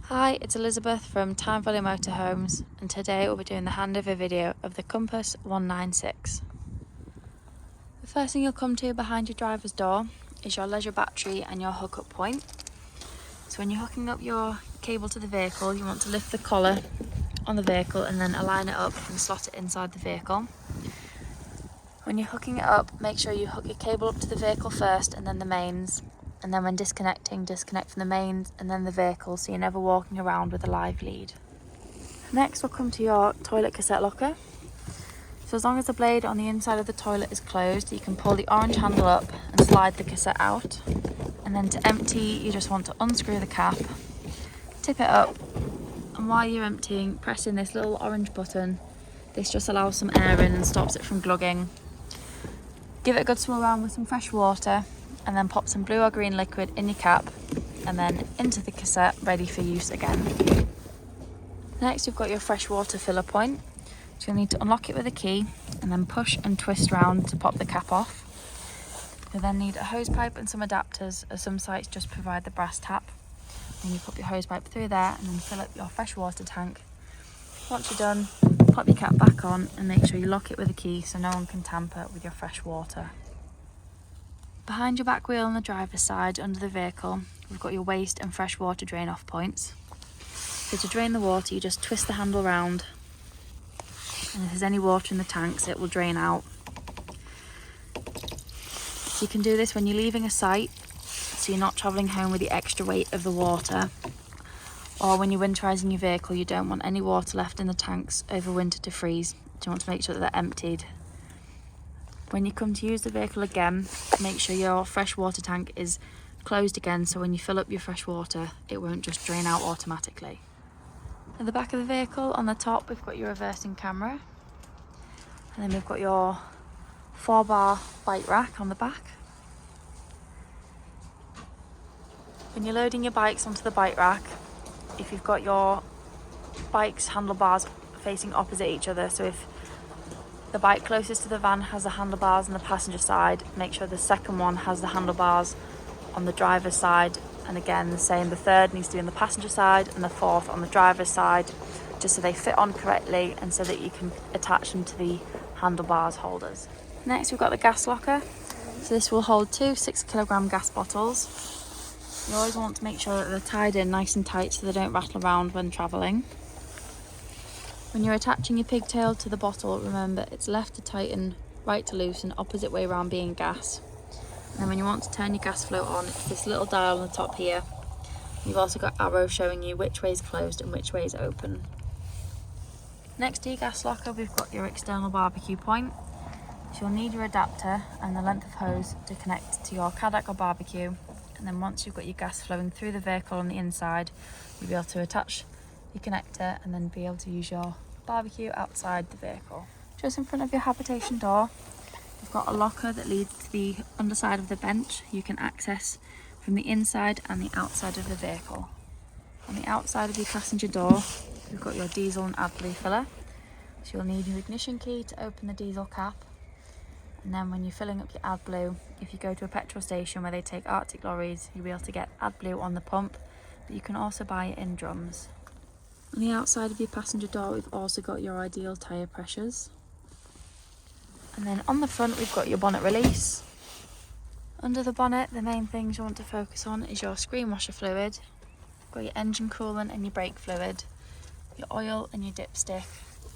Hi, it's Elizabeth from Tyne Valley Motorhomes, and today we'll be doing the handover video of the Compass 196. The first thing you'll come to behind your driver's door is your leisure battery and your hookup point. So when you're hooking up your cable to the vehicle, you want to lift the collar on the vehicle and then align it up and slot it inside the vehicle. When you're hooking it up, make sure you hook your cable up to the vehicle first and then the mains. And then when disconnecting, disconnect from the mains and then the vehicle, so you're never walking around with a live lead. Next, we'll come to your toilet cassette locker. So as long as the blade on the inside of the toilet is closed, you can pull the orange handle up and slide the cassette out. And then to empty, you just want to unscrew the cap, tip it up, and while you're emptying, press in this little orange button. This just allows some air in and stops it from glugging. Give it a good swirl around with some fresh water, and then pop some blue or green liquid in your cap and then into the cassette, ready for use again. Next, you've got your fresh water filler point. So you'll need to unlock it with a key and then push and twist round to pop the cap off. You'll then need a hose pipe and some adapters, as some sites just provide the brass tap. Then you pop your hose pipe through there and then fill up your fresh water tank. Once you're done, pop your cap back on and make sure you lock it with a key so no one can tamper with your fresh water. Behind your back wheel on the driver's side under the vehicle, we've got your waste and fresh water drain off points. So to drain the water, you just twist the handle round, and if there's any water in the tanks, it will drain out. So you can do this when you're leaving a site, so you're not travelling home with the extra weight of the water, or when you're winterising your vehicle, you don't want any water left in the tanks over winter to freeze. You want to make sure that they're emptied. When you come to use the vehicle again, make sure your fresh water tank is closed again, so when you fill up your fresh water, it won't just drain out automatically. At the back of the vehicle, on the top, we've got your reversing camera, and then we've got your 4-bar bike rack on the back. When you're loading your bikes onto the bike rack, if you've got your bike's handlebars facing opposite each other, so if the bike closest to the van has the handlebars on the passenger side, make sure the second one has the handlebars on the driver's side, and again the same, the third needs to be on the passenger side and the fourth on the driver's side, just so they fit on correctly and so that you can attach them to the handlebars holders. Next, we've got the gas locker. So this will hold 2 6-kilogram gas bottles. You always want to make sure that they're tied in nice and tight so they don't rattle around when travelling. When you're attaching your pigtail to the bottle, remember it's left to tighten, right to loosen, opposite way around being gas. And then when you want to turn your gas float on, it's this little dial on the top here. You've also got arrows showing you which way is closed and which way is open. Next to your gas locker, we've got your external barbecue point. So you'll need your adapter and the length of hose to connect to your Caddock or barbecue. And then once you've got your gas flowing through the vehicle on the inside, you'll be able to attach your connector and then be able to use your barbecue outside the vehicle. Just in front of your habitation door, you've got a locker that leads to the underside of the bench. You can access from the inside and the outside of the vehicle. On the outside of your passenger door, you've got your diesel and AdBlue filler. So you'll need your ignition key to open the diesel cap. And then when you're filling up your AdBlue, if you go to a petrol station where they take Arctic lorries, you'll be able to get AdBlue on the pump, but you can also buy it in drums. On the outside of your passenger door, we've also got your ideal tyre pressures. And then on the front, we've got your bonnet release. Under the bonnet, the main things you want to focus on is your screen washer fluid. You've got your engine coolant and your brake fluid, your oil and your dipstick,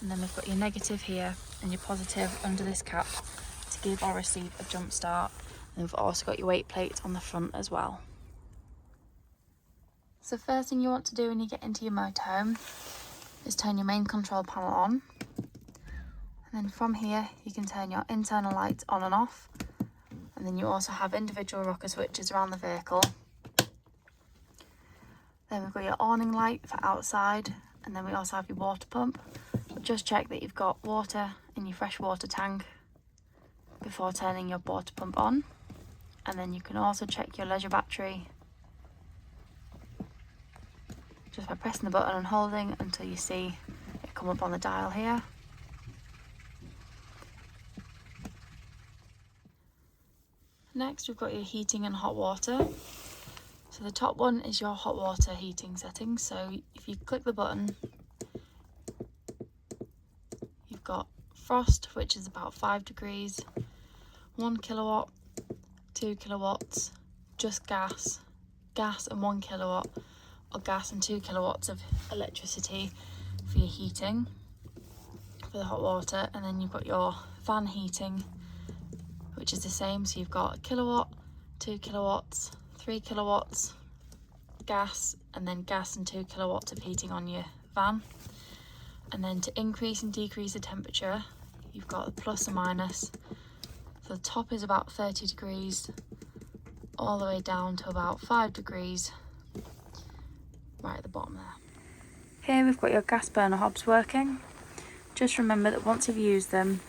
and then we've got your negative here and your positive under this cap to give or receive a jump start. And we've also got your weight plate on the front as well. So first thing you want to do when you get into your motorhome is turn your main control panel on. And then from here, you can turn your internal lights on and off. And then you also have individual rocker switches around the vehicle. Then we've got your awning light for outside. And then we also have your water pump. But just check that you've got water in your fresh water tank before turning your water pump on. And then you can also check your leisure battery just by pressing the button and holding until you see it come up on the dial here. Next, we've got your heating and hot water. So So the top one is your hot water heating settings. So if you click the button, you've got frost, which is about 5 degrees, 1 kilowatt, 2 kilowatts, just gas, gas and 1 kilowatt, or gas and 2 kilowatts of electricity for your heating, for the hot water. And then you've got your fan heating, which is the same. So you've got a kilowatt, 2 kilowatts, 3 kilowatts, gas, and then gas and 2 kilowatts of heating on your van. And then to increase and decrease the temperature, you've got the plus and minus. So the top is about 30 degrees, all the way down to about 5 degrees, right at the bottom there. Here we've got your gas burner hobs working. Just remember that once you've used them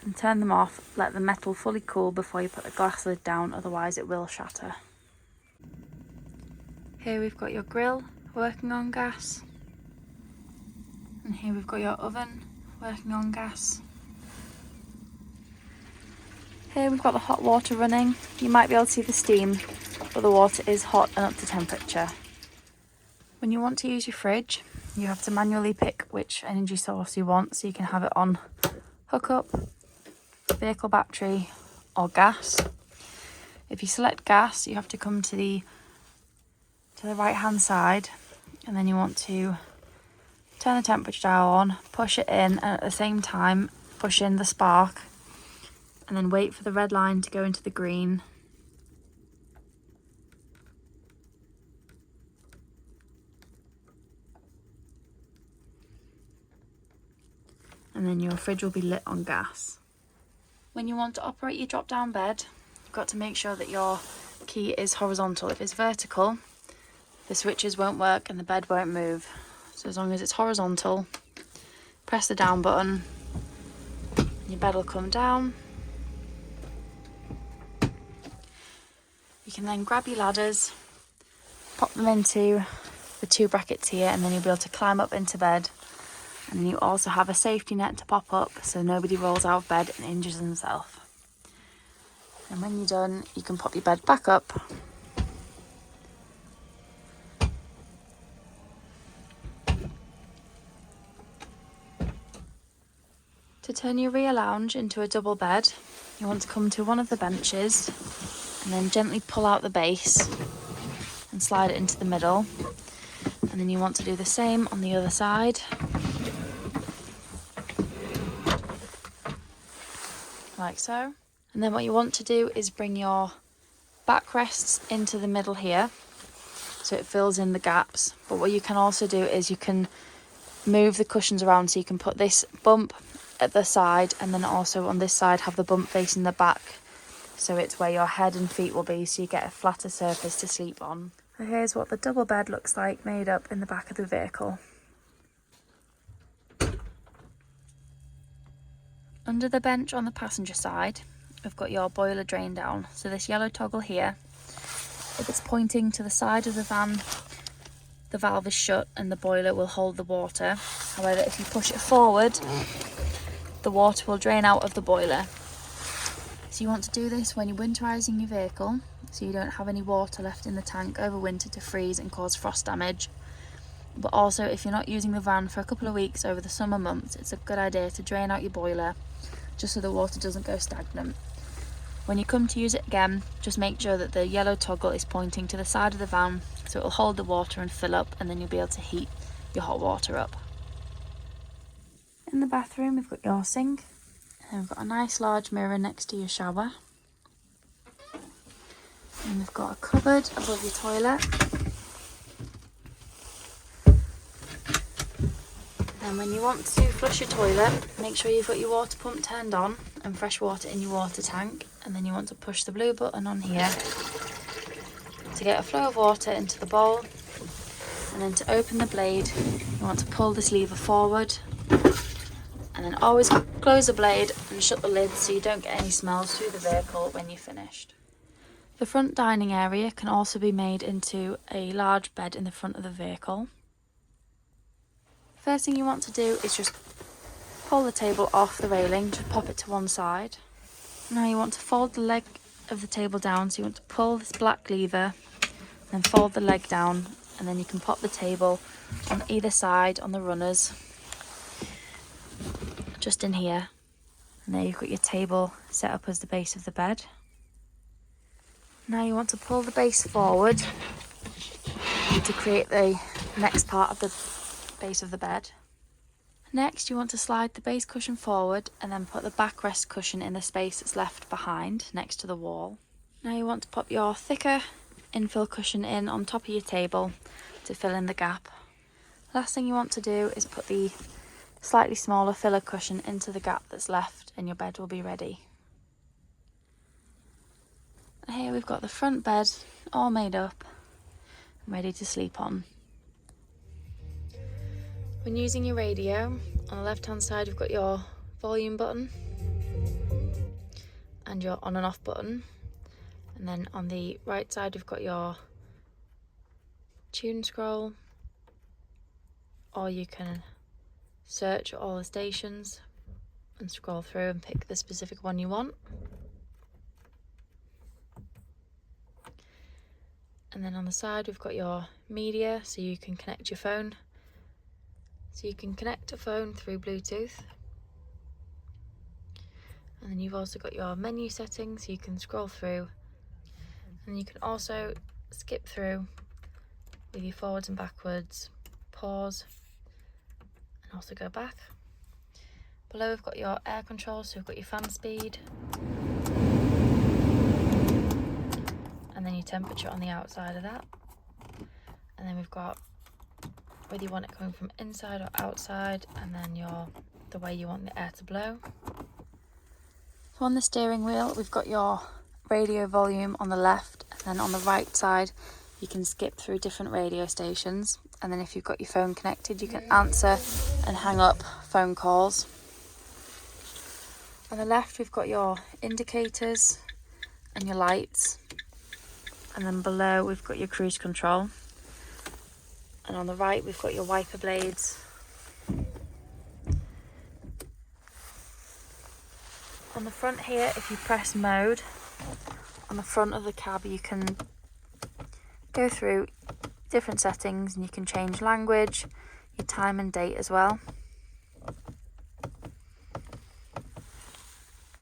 and turn them off, let the metal fully cool before you put the glass lid down, otherwise it will shatter. Here we've got your grill working on gas. And here we've got your oven working on gas. Here we've got the hot water running. You might be able to see the steam, but the water is hot and up to temperature. When you want to use your fridge, you have to manually pick which energy source you want, so you can have it on hookup, vehicle battery, or gas. If you select gas, you have to come to the right hand side, and then you want to turn the temperature dial on, push it in, and at the same time push in the spark, and then wait for the red line to go into the green. And then your fridge will be lit on gas. When you want to operate your drop down bed, you've got to make sure that your key is horizontal. If it's vertical, the switches won't work and the bed won't move. So as long as it's horizontal, press the down button, your bed will come down. You can then grab your ladders, pop them into the 2 brackets here, and then you'll be able to climb up into bed. And then you also have a safety net to pop up so nobody rolls out of bed and injures themselves. And when you're done, you can pop your bed back up. To turn your rear lounge into a double bed, you want to come to one of the benches and then gently pull out the base and slide it into the middle. And then you want to do the same on the other side. Like so. And then what you want to do is bring your backrests into the middle here, so it fills in the gaps. But what you can also do is you can move the cushions around, so you can put this bump at the side, and then also on this side have the bump facing the back, so it's where your head and feet will be, so you get a flatter surface to sleep on. So here's what the double bed looks like made up in the back of the vehicle. Under the bench on the passenger side, we've got your boiler drain down. So this yellow toggle here, if it's pointing to the side of the van, the valve is shut and the boiler will hold the water. However, if you push it forward, the water will drain out of the boiler. So you want to do this when you're winterising your vehicle, so you don't have any water left in the tank over winter to freeze and cause frost damage. But also, if you're not using the van for a couple of weeks over the summer months, it's a good idea to drain out your boiler, just so the water doesn't go stagnant. When you come to use it again, just make sure that the yellow toggle is pointing to the side of the van, so it will hold the water and fill up, and then you'll be able to heat your hot water up. In the bathroom, we've got your sink, and we've got a nice large mirror next to your shower. And we've got a cupboard above your toilet. And when you want to flush your toilet, make sure you've got your water pump turned on and fresh water in your water tank. And then you want to push the blue button on here to get a flow of water into the bowl. And then to open the blade, you want to pull this lever forward. And then always close the blade and shut the lid so you don't get any smells through the vehicle when you're finished. The front dining area can also be made into a large bed in the front of the vehicle. First thing you want to do is just pull the table off the railing, just pop it to one side. Now you want to fold the leg of the table down. So you want to pull this black lever, then fold the leg down, and then you can pop the table on either side on the runners, just in here. And there you've got your table set up as the base of the bed. Now you want to pull the base forward to create the next part of the base of the bed. Next, you want to slide the base cushion forward and then put the backrest cushion in the space that's left behind next to the wall. Now you want to pop your thicker infill cushion in on top of your table to fill in the gap. Last thing you want to do is put the slightly smaller filler cushion into the gap that's left and your bed will be ready. And here we've got the front bed all made up and ready to sleep on. When using your radio, on the left hand side you've got your volume button and your on and off button, and then on the right side we've got your tune scroll, or you can search all the stations and scroll through and pick the specific one you want. And then on the side we've got your media, so you can connect your phone. So you can connect a phone through Bluetooth. And then you've also got your menu settings, so you can scroll through. And you can also skip through with your forwards and backwards, pause, and also go back. Below we've got your air control, so we've got your fan speed. And then your temperature on the outside of that. And then we've got whether you want it coming from inside or outside, and then the way you want the air to blow. So on the steering wheel we've got your radio volume on the left, and then on the right side you can skip through different radio stations, and then if you've got your phone connected you can answer and hang up phone calls. On the left we've got your indicators and your lights, and then below we've got your cruise control. And on the right we've got your wiper blades. On the front here, if you press mode on the front of the cab, you can go through different settings and you can change language, your time and date as well.